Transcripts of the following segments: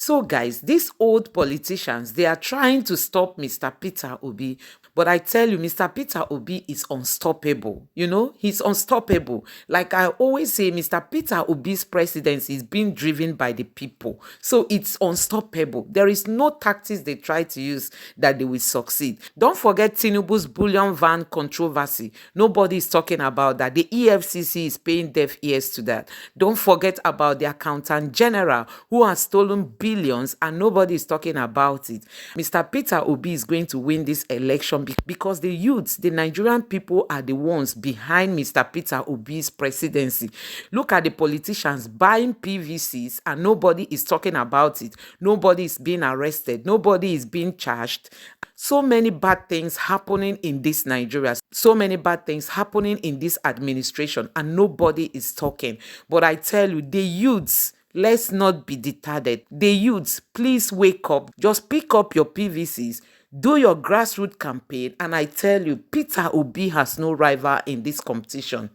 So, guys, these old politicians, they are trying to stop Mr. Peter Obi. But I tell you, Mr. Peter Obi is unstoppable. You know, he's unstoppable. Like I always say, Mr. Peter Obi's presidency is being driven by the people. So it's unstoppable. There is no tactics they try to use that they will succeed. Don't forget Tinubu's bullion van controversy. Nobody is talking about that. The EFCC is paying deaf ears to that. Don't forget about the accountant general who has stolen billions and nobody is talking about it. Mr. Peter Obi is going to win this election because the youths, the Nigerian people, are the ones behind Mr. Peter Obi's presidency. Look at the politicians buying PVCs and nobody is talking about it. Nobody is being arrested. Nobody is being charged. So many bad things happening in this Nigeria. So many bad things happening in this administration and nobody is talking. But I tell you, the youths, let's not be deterred. The youths, please wake up. Just pick up your PVCs. Do your grassroots campaign, and I tell you, Peter Obi has no rival in this competition.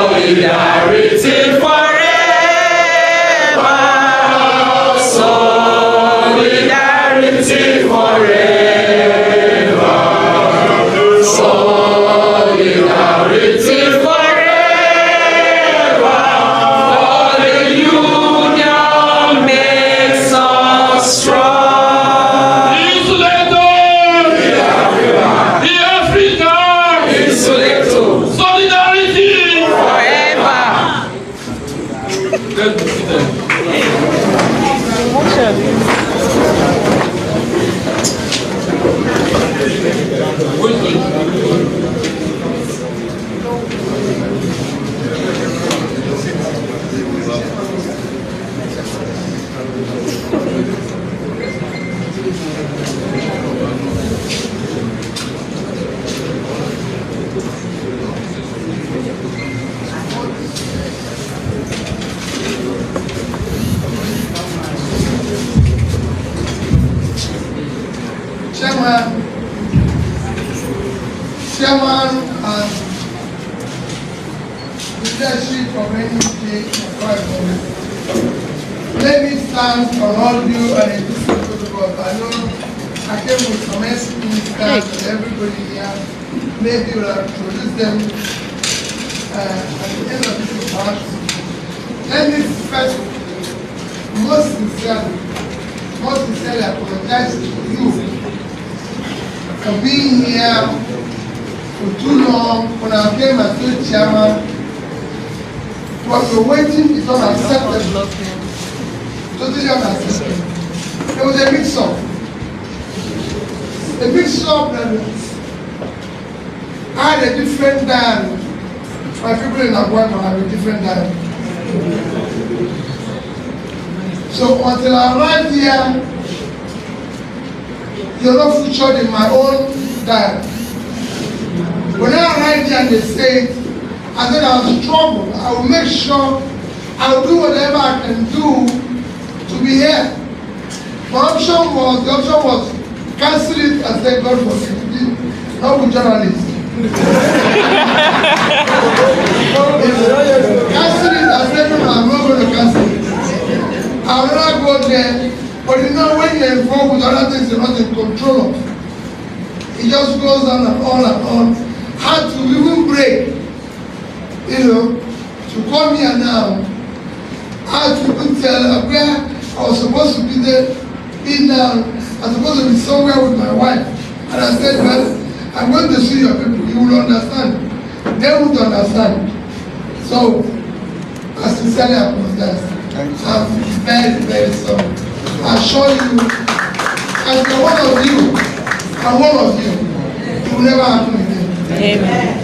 Solidarity forever. Solidarity forever. Solidarity forever. For the union makes us strong. Insulator! The Africa! Insulator! Solidarity! Forever! Chairman and leadership of any state Akwa Ibom. Let me stand on all you and a protocol. I know I came with some ministers and everybody here. Maybe we'll introduce them at the end of this part. Let me first most sincerely apologize to you for being here for too long. When I came as the chairman, what you're waiting is unacceptable. Totally unacceptable. There was a mix-up. A mix-up that had a different dialogue. My people in Akwa Ibom have a different dialogue. So until I arrived here, you're not featured in my own dialogue. When I arrived here and they said, I said I'll struggle. I will make sure I'll do whatever I can do to be here. The option was cancel it and say God forbid. Not with journalists. Cancel it and say no, I'm not going to cancel it. I'll not go there. But you know, when you're involved with other things you're not in control of, it just goes on and on and on. Had to even break, to come here now. I had to even tell her where I was supposed to be there, I was supposed to be somewhere with my wife. And I said, well, I'm going to see your people, you will understand. They would understand. So, I sincerely apologize. I'm very, very sorry. I assure you, as one of you, it will never happen again. Amen.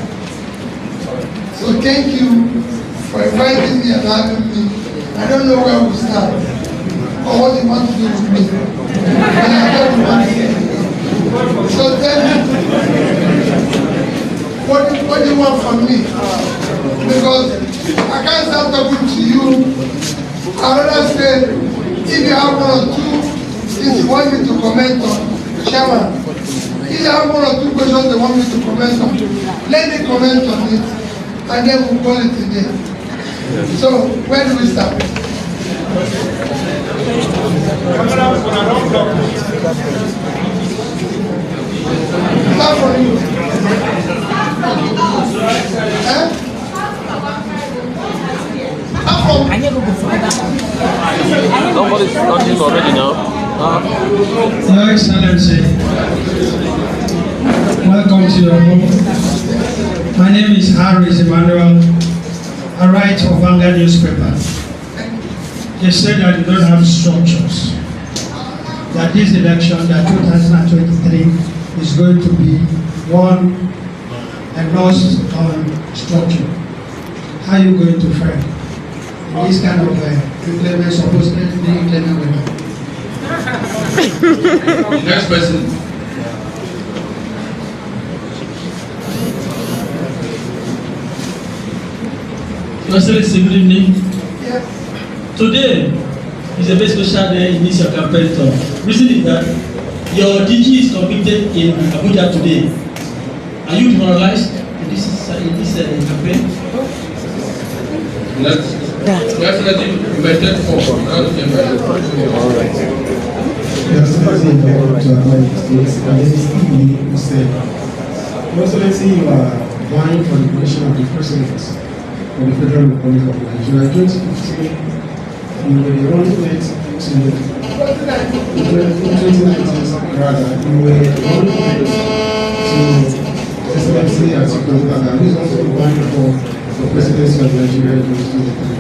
So thank you for inviting me and having me. I don't know where we start or what you want to do with me. So tell me, What do you want from me? Because I can't start talking to you. I rather say, if you have one or two things you want me to comment on, Chairman, if you have one or two questions they want me to comment on, let me comment on it, and then we'll call it a day. So, where do we start? Start from you. Nobody's starting already now. Your Excellency, welcome to your home. My name is Harris Emmanuel. I write for Vanguard newspaper. They say that you don't have structures. That this election, that 2023, is going to be won and lost on structure. How are you going to fare in this kind of implement, supposedly implement? Next person. Your Excellency, good evening. Yeah. Today is a very special day in this your campaign tour. Reason is that your DG is convicted in Abuja today. Are you demoralized in this campaign? Next. Definitely, you may take forward. Your Excellency, to Akwa Ibom, Your Excellency, you are vying for the position of the President of the Federal Republic of Nigeria. 2015, you were the only mate to, in 2019, rather, you were the only mate to Excellency Atiku Abubakar, who is also vying for the presidency of Nigeria in 2023.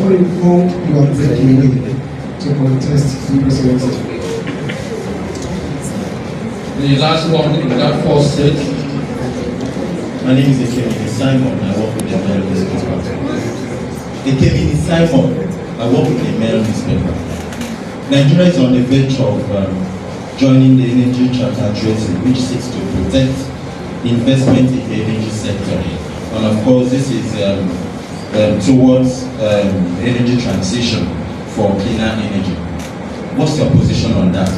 What inform you are breaking away to contest the presidency? The last one in that first set. My name is Ekemini Simon. I work with the Mail newspaper. Ekemini Simon. I work with the Mail newspaper. Nigeria is on the verge of joining the Energy Charter Treaty, which seeks to protect investment in the energy sector. And of course, this is towards energy transition for cleaner energy. What's your position on that?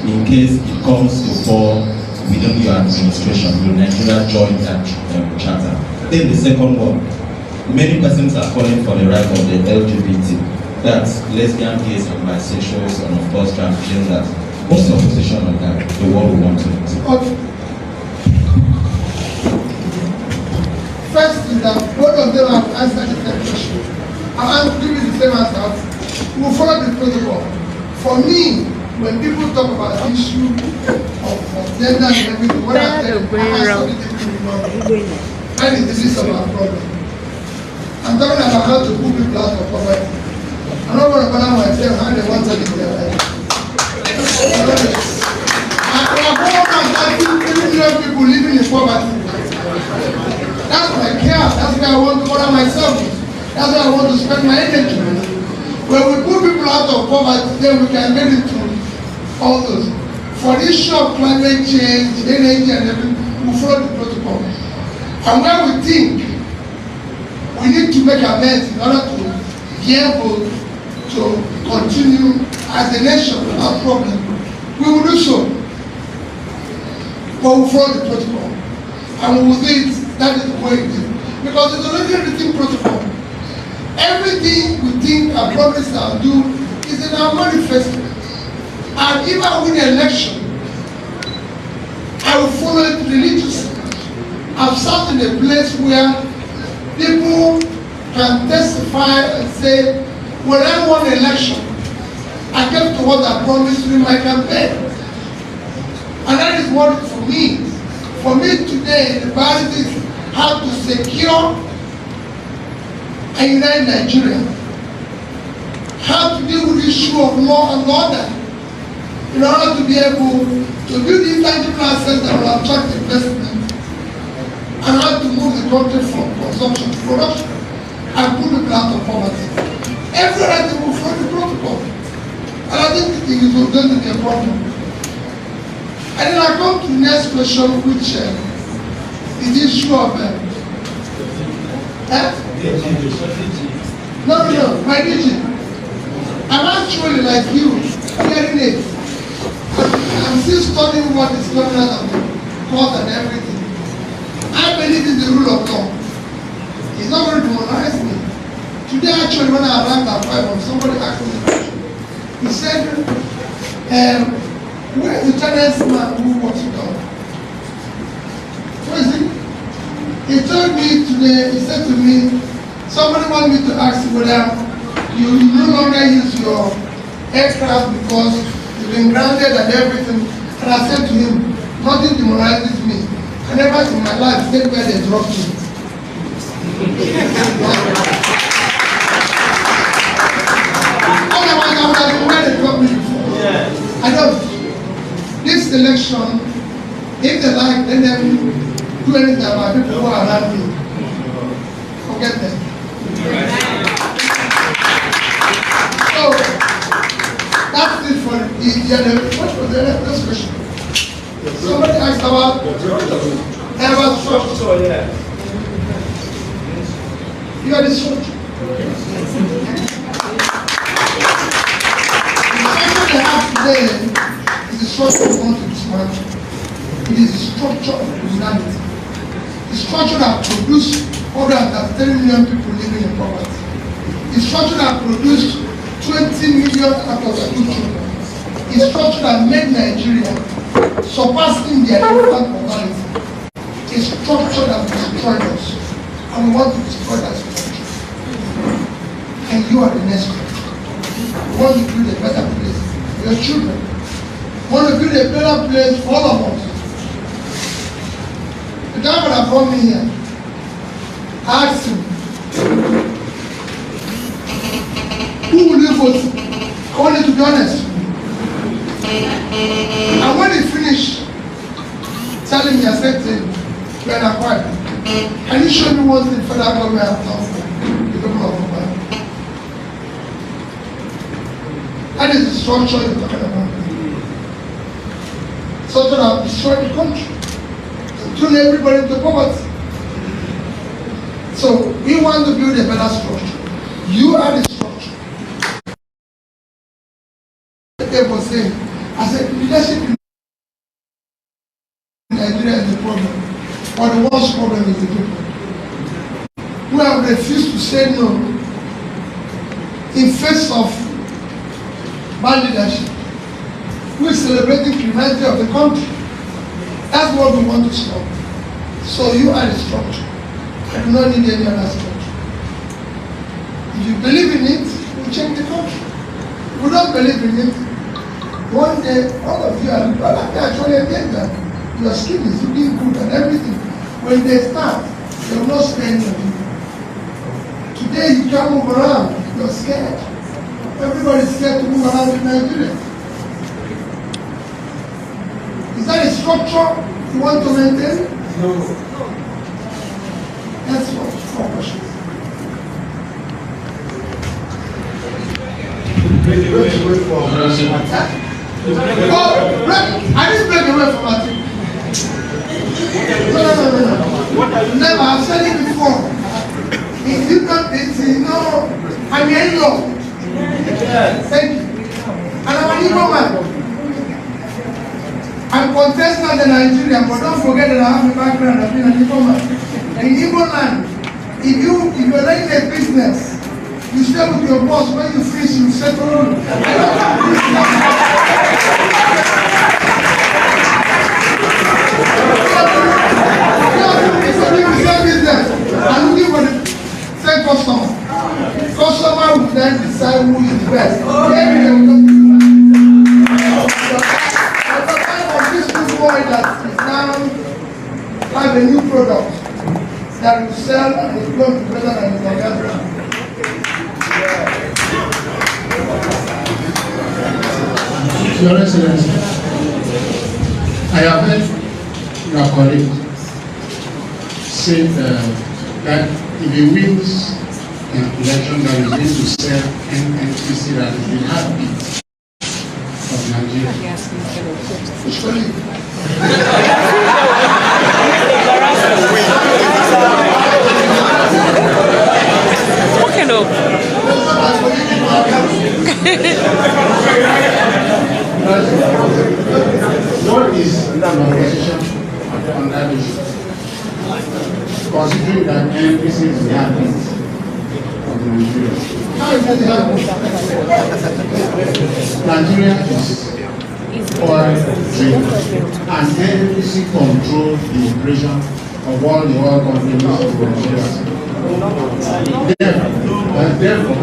In case it comes to fall within your administration, will Nigeria join that charter? Then the second one, many persons are calling for the right of the LGBT, that's lesbian, gays, and bisexuals, and of course transgenders. What's your position on that? The world we want to know. First is that both of them have answered the same question. I'll give you the same answer. We'll follow the protocol. For me, when people talk about the issue of gender and everything, what I tell them, I have something to remember. And it's this of our problem. I'm talking about how to put people out of poverty. I'm not going to bother myself how they want to live their life. Our government has 3 million people living in poverty. That's what I care. That's why I want to bother myself. That's why I want to spend my energy. When we put people out of poverty, then we can get into all those. For the issue of climate change, energy and everything, we follow the protocol. And when we think we need to make amends in order to be able to continue as a nation without problem, we will do so. But we follow the protocol. And we will do it, that is the way it is. Because it's already a written protocol. Everything we think our promise will do is in our manifesto. And if I win the election, I will follow it religiously. I've sat in a place where people can testify and say, when I won the election, I kept to what I promised in my campaign. And that is what for me. For me today, the priority is how to secure and unite Nigeria. How to deal with the issue of law and order in order to be able to build intangible assets that will attract investment, and how to move the country from consumption to production and put people out of poverty. Every item will follow the protocol. And I think it is going to be a problem. And then I come to the next question, which the issue of no, my DJ. I'm actually like you, hearing it. I'm still studying what is coming out of the court and everything. I believe in the rule of law. It's not going to demoralize me. Today, actually, when I arrived at Akwa Ibom, somebody asked me a question. He said, where is the tenants man who wants to go? Where is he? He told me today, he said to me, somebody wanted me to ask whether you no longer use your aircraft because you've been grounded and everything. And I said to him, nothing demoralizes me. I never in my life stayed where they dropped me. Otherwise, I would have been where they dropped me before. I don't. This election, if they like, let them do anything about people who are around me. Forget them. So, that's it for what was the next question? Somebody asked about structure. You are the structure. The structure they have today is the structure we want to dismantle. It is the structure of criminality. The structure that produced more than 10 million people living in poverty. The structure that produced 20 million out of the children. The structure that made Nigeria surpassing their infant mortality. A structure that destroyed us. And we want to destroy that structure. And you are the next structure. We want to build a better place for your children. We want to build a better place for all of us. The guy that brought me here, I asked him, who will you vote for? I want you to be honest. And when he finished telling me, I said to him, we're in Akwa Ibom. Can you show me what the federal government has done for the people of Akwa Ibom? That is the structure you're talking about. Structure that will destroy the country. Turn everybody into poverty. So we want to build a better structure. You are the structure. They were saying, I said, leadership in Nigeria is the problem, but the worst problem is the people who have refused to say no in face of bad leadership, who is celebrating criminality of the country. That's what we want to stop. So you are the structure. I do not need any other structure. If you believe in it, we'll change the country. If we don't believe in it, one day, all of you are actually against that. Your skin is looking good and everything. When they start, they will not spend on you. Today you can't move around. You're scared. Everybody's scared to move around in Nigeria. Is that a structure you want to maintain? No. That's what question. Oh, I didn't break away from my team. No. Never, I've said it before. If you don't, I'm your in-law. Thank you. And I'm an Igbo man. I'm contestant in Nigeria, but don't forget that I have a background. I've been an Igbo man. In Igbo land, if you're running a business, you stay with your boss. When you finish, you settle. I'm looking for the same customer. Customer will then decide who is the best. At the time of this new boy that is now have a new product that will sell and is going to be better than the other. Your Excellency, I have heard your colleague say that if he wins an election that is going to sell NNPC, that is the heartbeat of Nigeria. considering that NPC is the heartbeat of Nigeria. How is that the heartbeat? Nigeria is oil trade, and NPC controls the operation of all the oil companies in Nigeria. Therefore,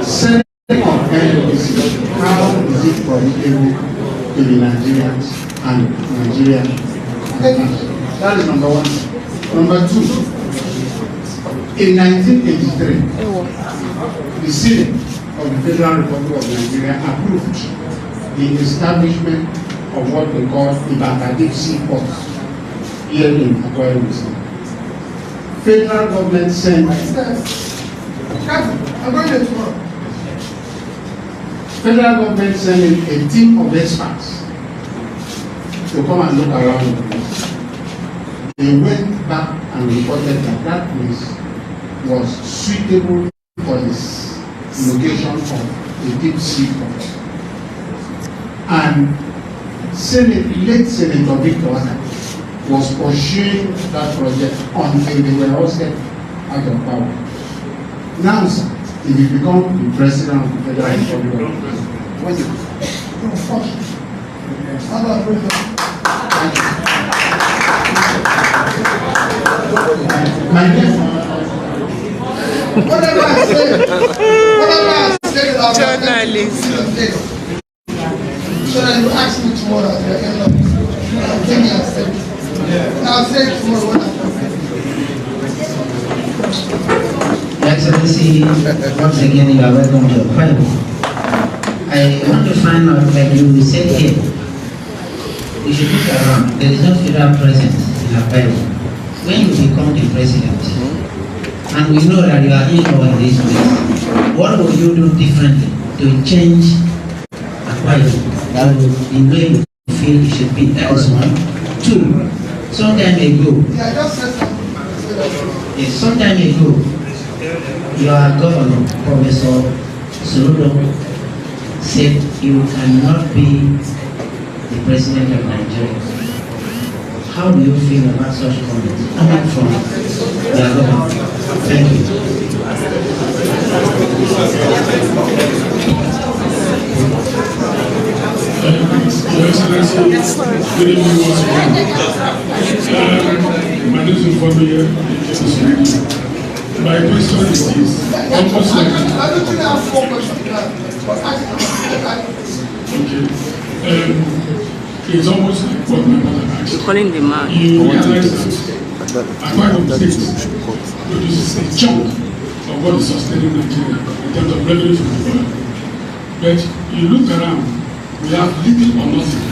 selling of NPC, how is it profitable to the Nigerians and Nigeria? That is number one. Number two, in 1983, the Senate of the Federal Republic of Nigeria approved the establishment of what we call the Baghdad Seaport here in Akwa Ibom. Federal government sent Federal government sent in a team of experts to come and look around the place. They went back and reported that that place was suitable for this location of a deep sea port. And late Senator Victor was pursuing that project until they were hosted out of power. Now, sir, if you become the president of the Federal Republic of Nigeria, what is it? Thank you. My name. Whatever I say about journalist. So that you ask me tomorrow at the end of this. I'll tell you and say it. And I'll say it tomorrow when I come back. Your Excellency, once again you are welcome to Akwa Ibom. I want to find out, like you said here, you should look around. There is no federal presence in Akwa Ibom. When you become the president, and we know that you are in over this place, what will you do differently to change Akwa Ibom to the way you feel it should be? That is one. Two, some time ago, your governor, Professor Soludo, said you cannot be the president of Nigeria. How do you feel about such comments coming from your government? Thank you. Your Excellency, good evening once again. My name is Informer here. My question is this. I don't think I have 4 questions. Okay. It's almost like what my mother asked. You're calling the man. You realize that Akwa Ibom State produces a chunk of what is sustaining Nigeria in terms of revenue from the oil. But you look around, we have little or nothing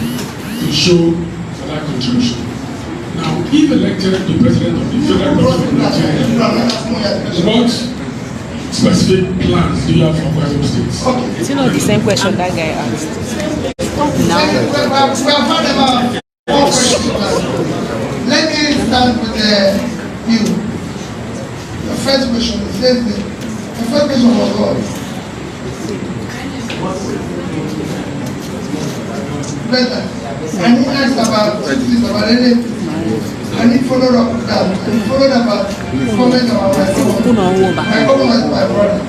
to show for that contribution. Now, if elected the president of the federal government of Nigeria, what specific plans do you have for Akwa Ibom State? Is it not the same question that guy asked? We have had about 4 questions. Let me start with you. The first question is the first question was what? Better. And he asked about anything. And he followed up with that. And he followed up about comment about my government. My government is my brother.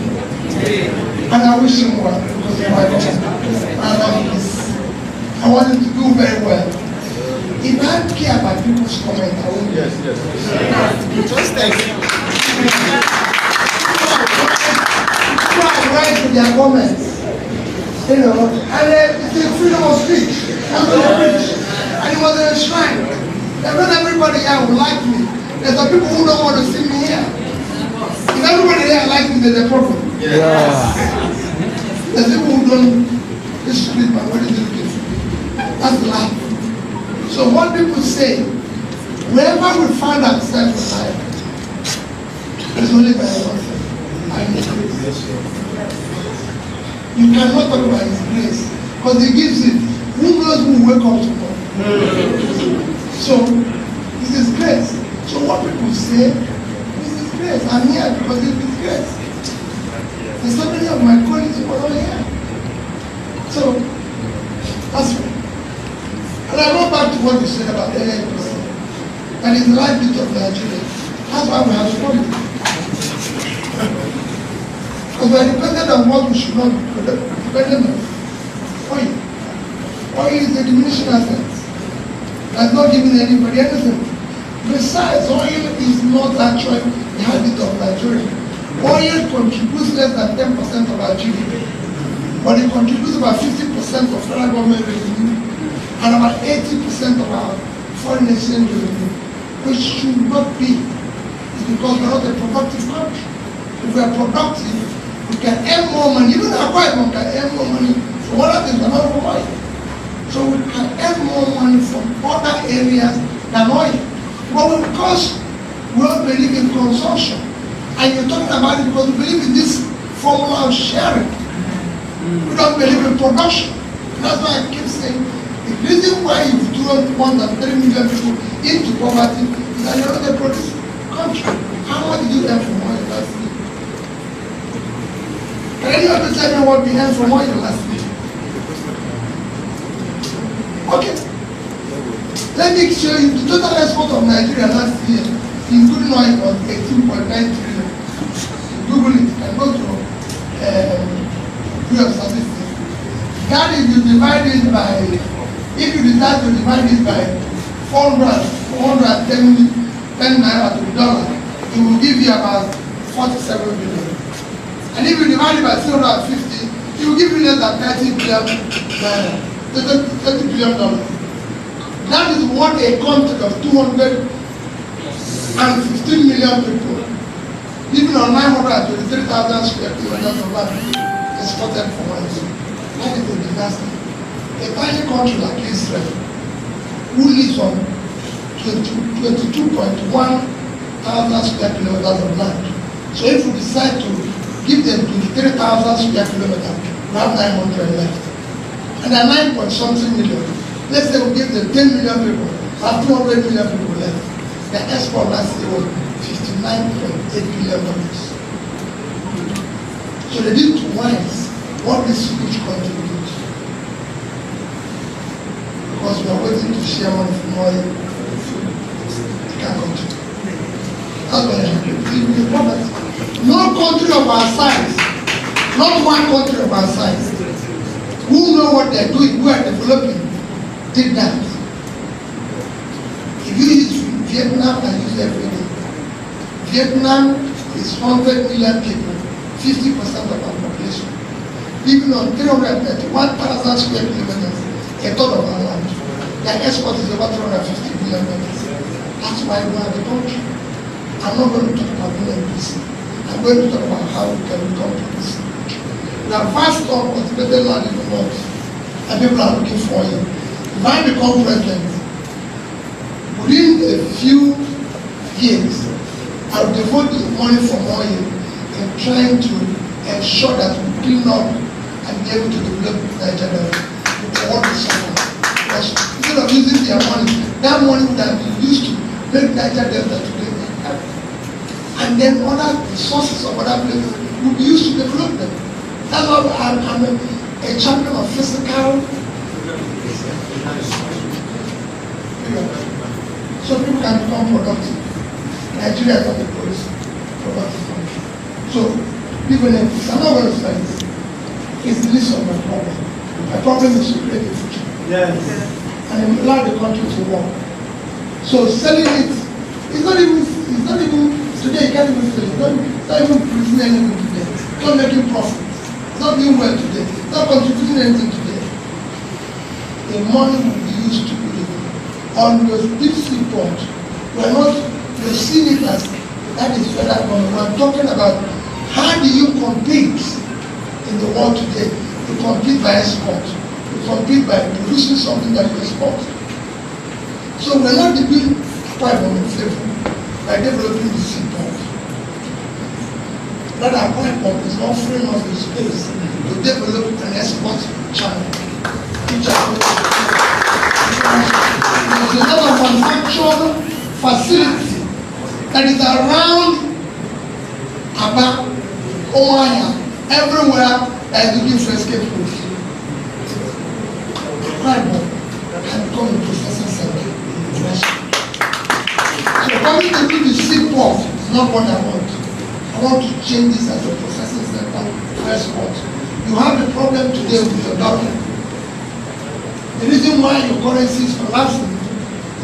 And I wish him well because he's my government. I want him to do very well. If I care about people's comment, I won't. Yes. Just thank you. People are right with their comments. You know, and it's a freedom of speech. I'm going to preach. And it was in a shrine. And not everybody here will like me. There's some people who don't want to see me here. If everybody here likes me, there's a problem. Yeah. There's people who don't. This street, man, what is it? That's life. So what people say, wherever we find ourselves in life, it's only by one thing. And His grace. You cannot talk about His grace, because He gives it. Who knows who will wake up tomorrow? So, it's His grace. So what people say, it's His grace. I'm here because it's His grace. There's so many of my colleagues who are not here. So, that's right. And I go back to what you said about the NPC. And it's the life bit of Nigeria. That's why we have problems. Because we are dependent on what we should not be dependent on. Oil. Oil is a diminishing asset. That's not giving anybody anything. Besides, oil is not actually the habit of Nigeria. Oil contributes less than 10% of our GDP, but it contributes about 50% of federal government revenue and about 80% of our foreign exchange revenue, which should not be. It's because we're not a productive country. If we are productive, we can earn more money. Even Akwa Ibom can earn more money from other things than not from oil. So we can earn more money from other areas than oil. But because we don't believe in consumption, and you're talking about it because we believe in this formula of sharing. We don't believe in production. That's why I keep saying the reason why you've thrown more than 3 million people into poverty is that you're not a producing country. How much did you earn from oil last year? Can any of you tell me what we earned from oil last year? Okay. Let me show you the total export of Nigeria last year, including oil, was 18.9 trillion. Google it and go to your statistics. That is, you divide it by, if you decide to divide it by 410 naira to the dollar, it will give you about 47 billion. And if you divide it by 350, it will give you less than 30 billion naira, $30 billion. That is what a country of 215 million people, even on 923,000 square kilometers of land, exported from oil. That is a disaster. A tiny country like Israel, who lives on 22.1 thousand square kilometers of land. So if we decide to give them 23,000 square kilometers, we have 900 left. And there are 9 point something million. Let's say we give them 10 million people, we have 200 million people left. Their export last year was $59.8 billion. So they did twice what this huge country did. Because we are waiting to share money from oil. They can't continue. That's what I have to do. No country of our size, not one country of our size, who know what they're doing, who are developing, did that. If you use Vietnam, I use every day. Vietnam is 100 million people, 50% of our population. Even on 331,000 square kilometers, a third of our land. Their export is about $350 billion. That's why we are the country. I'm not going to talk about NPC. I'm going to talk about how we can become policy. We have vast uncultivated land in the north, and people are looking for you. If I become president, within a few years, I'll devote the money from oil in trying to ensure that we clean up and be able to develop Nigeria with all the support. Because instead of using their money, that money would have been used to make Nigeria Delta today. And then other sources of other places will be used to develop them. That's why I'm a champion of physical. So people can become productive. Nigeria is not a productive country. So people like this, I'm not going to say this. It's the least of my problem. My problem is to create a future. Yes. And allow the country to work. So selling it, it's not even today you can't even sell it. It's not even producing anything today. It's not making profit. It's not doing well today. It's not contributing anything today. The money will be used to put it on those deep sea port. We're seeing it as that is federal government. We're talking about how do you compete in the world today? You compete by export. You compete by producing something that you export. So we're not doing Akwa Ibom in favor by developing the seaport. But Akwa Ibom is offering us the space to develop an export channel. There's a lot of manufacturing facility that is around Aba, Omaya, everywhere that is looking for escape routes. Akwa Ibom can become a processing center. So coming to do the seaport is not what I want. I want to change this as a processing center for export. You have a problem today with your dollar. The reason why your currency is collapsing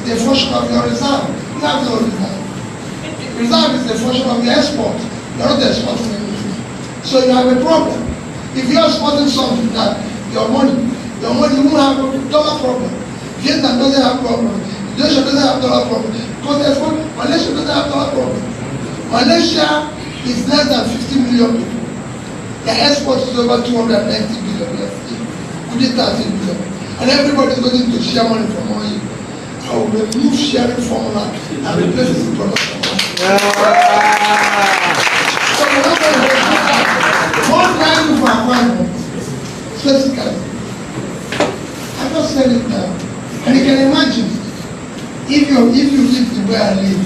is a function of your reserve. You have no reserve. Reserve is a function of your export. You are not exporting anything. So you have a problem. If you are exporting something that your money, you won't have a dollar problem. Vietnam doesn't have problem. Indonesia doesn't have dollar problem. Because Malaysia doesn't have dollar problem. Malaysia is less than 50 million people. Their export is over 290 billion within 13 billion. And everybody is going to share money from money. I will remove sharing formula and replace it with production. So what value for Akwa Ibom? Specifically. I just said it now. And you can imagine, if you live the way I live,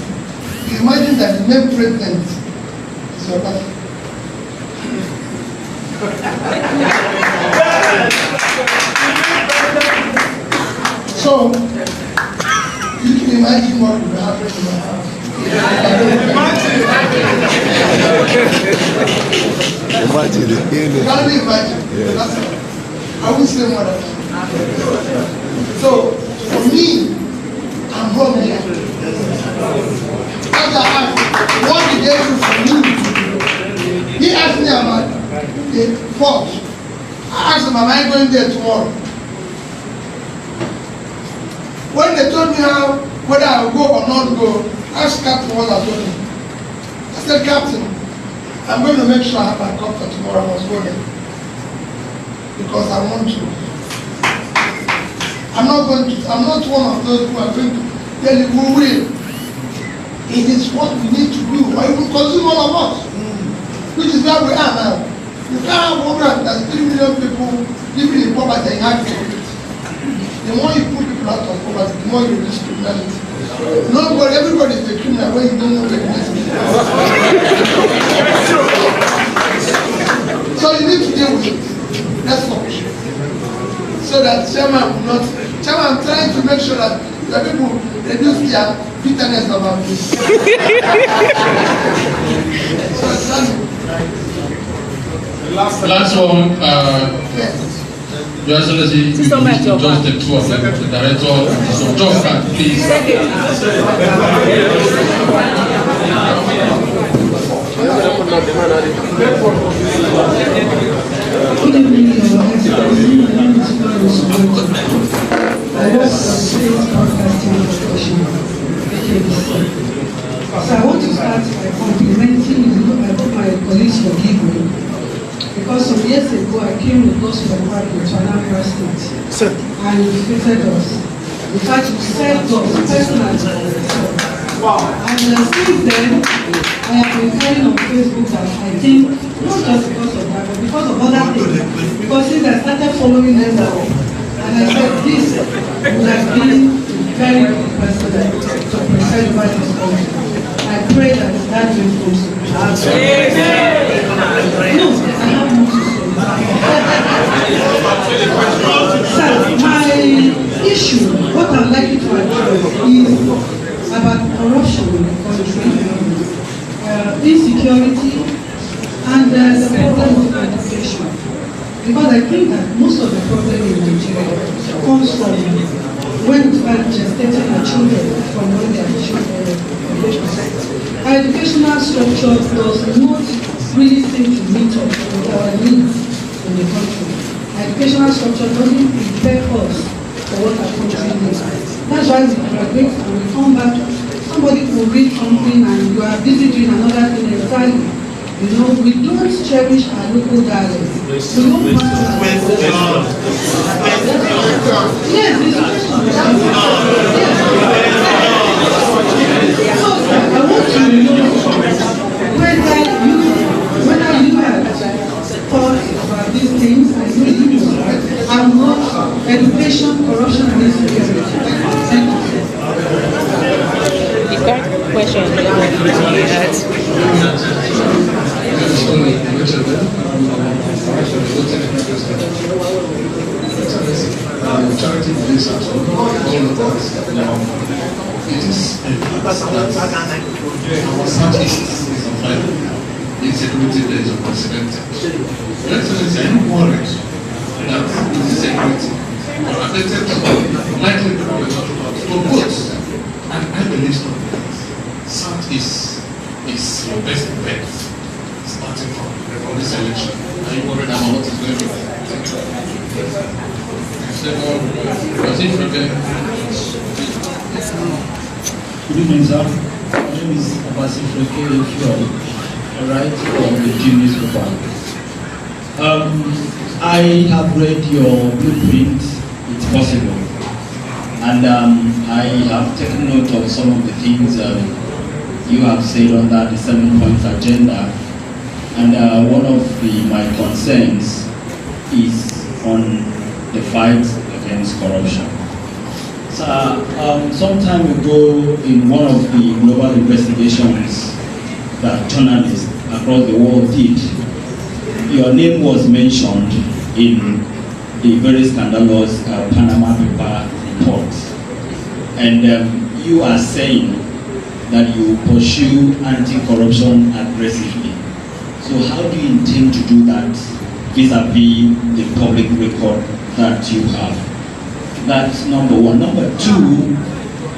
you imagine that the main president is your father. So, you can imagine what will happen in my house. Imagine. You can't imagine. Yes. I won't say more than that. So, for me, I'm home here. As I asked, what did they do for me? He asked me about the port. I asked him, am I going there tomorrow? When they told me whether I will go or not go, I asked Captain what I told him. I said, Captain, I'm going to make sure I have my copter tomorrow. I must go there. Because I want to. I'm not one of those who are going to tell you who will. It is what we need to do, or it will consume all of us. Which is where we are now. You can't have 103 million people living in poverty and activity. The more you put people out of poverty, the more you reduce criminality. Nobody, everybody is a criminal when you don't know where it is. So you need to deal with it. That's all. So that Chairman will not. Chairman, I'm trying to make sure that the people reduce their bitterness about this. So last one. Yes. Your Excellency, you just the two of them, the director, so just that, please. Good evening, Your Excellency. My name is I work for State Broadcasting Corporation. So I want to start by complimenting you. I hope my colleagues forgive me. Because some years ago I came with gospel party to Anambra State and you defeated us. In fact, you served us personally. Wow. And since then, I have been carrying on Facebook that I think, not just because of that, but because of other things. Because since I started following them now, and I said this would have been very good person to present over this country. I pray that that will go to no, I have more to say. So, my issue, what I'd like you to address is about corruption in the country, insecurity, and the problem of education. Because I think that most of the problem in Nigeria comes from when you start gestating your children from when they are children. Our educational structure does not really seem to meet up with our needs in the country. Our educational structure doesn't prepare us for what our country needs. That's why we graduate and we come back. Somebody will read something and you are busy doing another thing entirely. You know, we don't cherish our local dialects. We don't practice our yes, it's a question. So, I want to know whether you have thought about these things and what education, corruption, and insecurity. Thank you. The third question It is unprecedented. Your Excellency, are you worried that insecurity or affected likely to vote? And I believe so. Southeast is your best bet starting from this election. Are you worried about what is going on? Thank you. Good evening, sir. My name is Abasi Freke, right, from the G newspaper. I have read your blueprint, It's Possible, and I have taken note of some of the things you have said under the 7-point agenda, and one of my concerns is on the fight against corruption. So, some time ago, in one of the global investigations that journalists across the world did, your name was mentioned in the very scandalous Panama paper report. And you are saying that you pursue anti-corruption aggressively. So how do you intend to do that vis-a-vis the public record that you have? That's number one. Number two,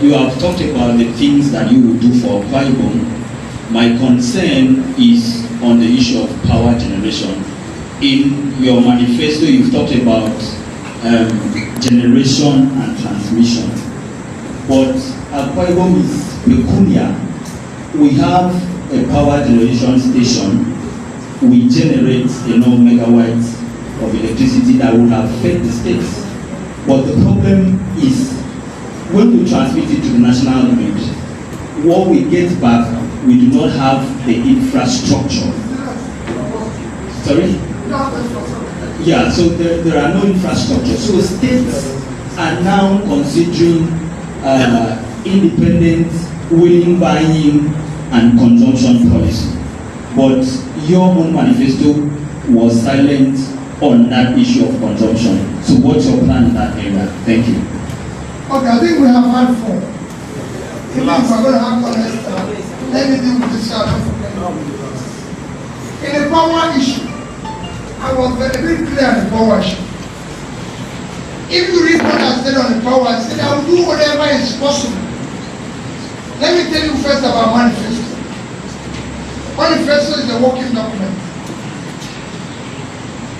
you have talked about the things that you will do for Akwa Ibom. My concern is on the issue of power generation. In your manifesto, you've talked about generation and transmission. But Akwa Ibom is peculiar. We have a power generation station. We generate megawatts of electricity that would have fed the states. But the problem is, when we transmit it to the national grid, what we get back, we do not have the infrastructure. Sorry? Yeah, so there are no infrastructure. So states are now considering independent, willing buying and consumption policy. But your own manifesto was silent on that issue of consumption. So what's your plan in that area? Thank you. Okay, I think we have had 4. If we're going to have honest, let me deal with this shadow. In the power issue, I was very clear on the power issue. If you read what I said on the power, I said I will do whatever is possible. Let me tell you first about manifesto. Manifesto is a working document.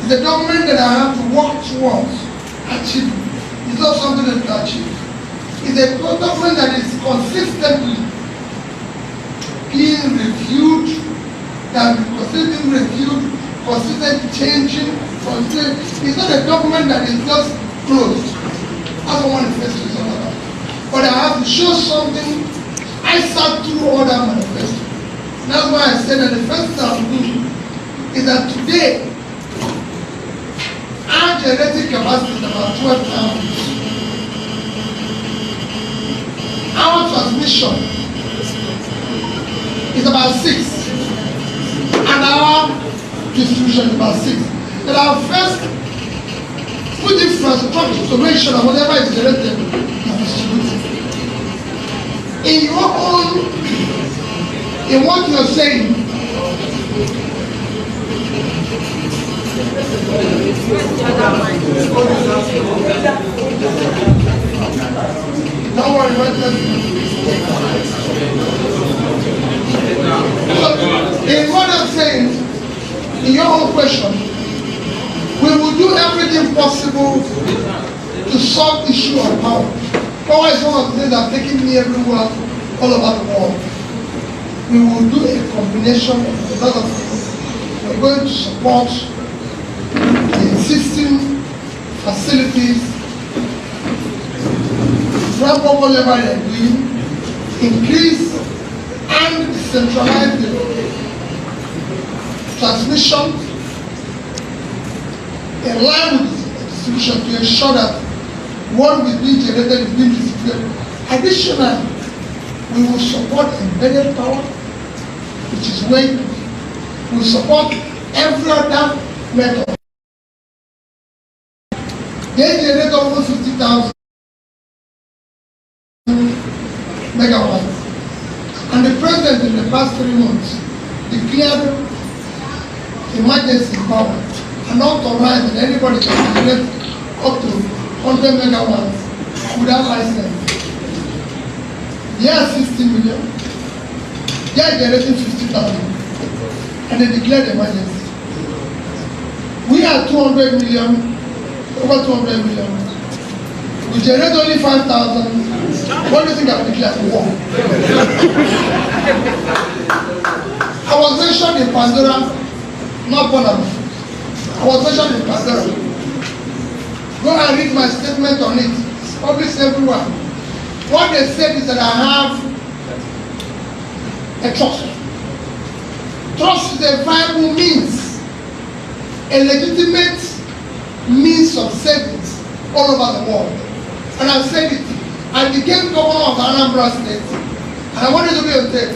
It's a document that I have to work towards achieving. It's not something that to achieve. It's a document that is consistently being reviewed, that is consistently reviewed, consistently changing. It's not a document that is just closed. That's what manifesto is all about. But I have to show something. I sat through all that manifesto. And that's why I said that the first thing I will do is that today, our genetic capacity is about 12,000. Our transmission is about 6. And our distribution is about 6. But our first put infrastructure to make sure that whatever is generated is distributed. In your own, in what you're saying, don't worry, in what I'm saying, in your own question, we will do everything possible to solve the issue of power. Power is one of the things that are taking me everywhere, all over the world. We will do a combination of a lot of things. We're going to support the existing facilities, ramp up whatever they're doing, increase and decentralize the transmission in line with the distribution to ensure that what is being generated is being distributed. Additionally, we will support embedded power, which is when we support every other method. They generate almost 50,000 megawatts. And the president in the past 3 months declared emergency power and authorized that anybody can generate up to 100 megawatts without license. They are 60 million. They are generating 50,000. And they declared emergency. We are 200 million, over 200 million. We generate only 5,000. What do you think I've declared war? I was mentioned in Pandora, not Panama. I was mentioned in Pandora. Go and read my statement on it. It's published everywhere. What they said is that I have a trust. Trust is a viable means, a legitimate means of savings all over the world. And I've said it. I became governor of Anambra State, and I wanted to be on tape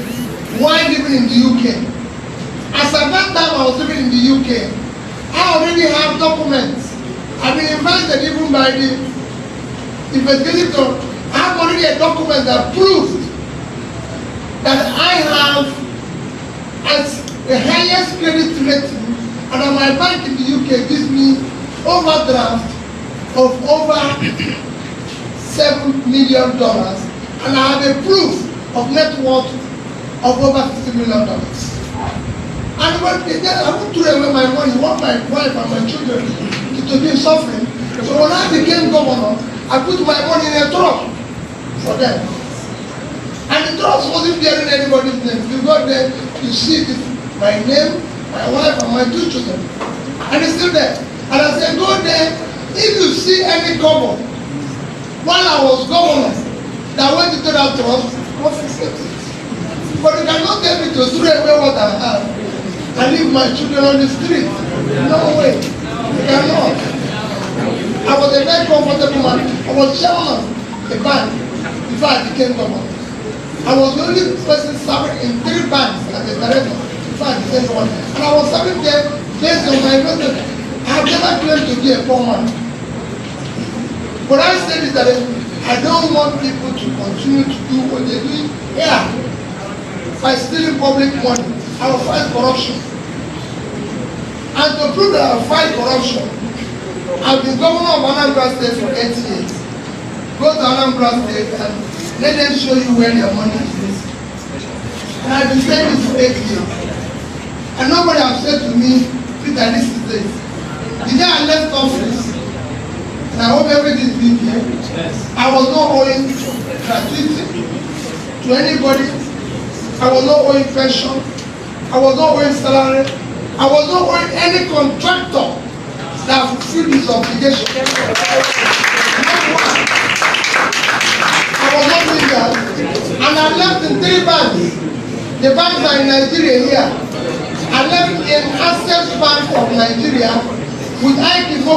while living in the UK. As at that time I was living in the UK, I already have documents. I've been invited even by the investigator. I have already a document that proves that I have as the highest credit rating, and that my bank in the UK gives me overdraft of over $7 million, and I have a proof of net worth of over $50 million. And when I won't throw away my money, want my wife and my children to be suffering. So when I became governor, I put my money in a trust for them. And the trust wasn't bearing anybody's name. You go there, you see it, my name, my wife, and my 2 children. And it's still there. And I said, go there, if you see any cover, while I was governor, that went into that trust, was accepted. But you cannot tell me to throw away what I have and leave my children on the street. No way. You cannot. I was a very comfortable man. I was chairman of a bank before I became governor. I was the only person serving in 3 banks as a director before I became governor. And I was serving there based on my investment. I have never claimed to be a poor man. What I said is that I don't want people to continue to do what they're doing here by stealing public money. I will fight corruption. And to prove that I will fight corruption, I've been governor of Anambra State for 8 years. Go to Anambra State and let them show you where their money is. And I've been saying this for 8 years. And nobody has said to me, Peter, this is this. The day I left office, and I hope everything is being here, I was not owing gratuity to anybody. I was not owing pension. I was not owing salary. I was not owing any contractor that fulfilled his obligation. I was not doing that. And I left in 3 banks. The banks are in Nigeria here. I left in Access Bank of Nigeria with Akwa Ibom.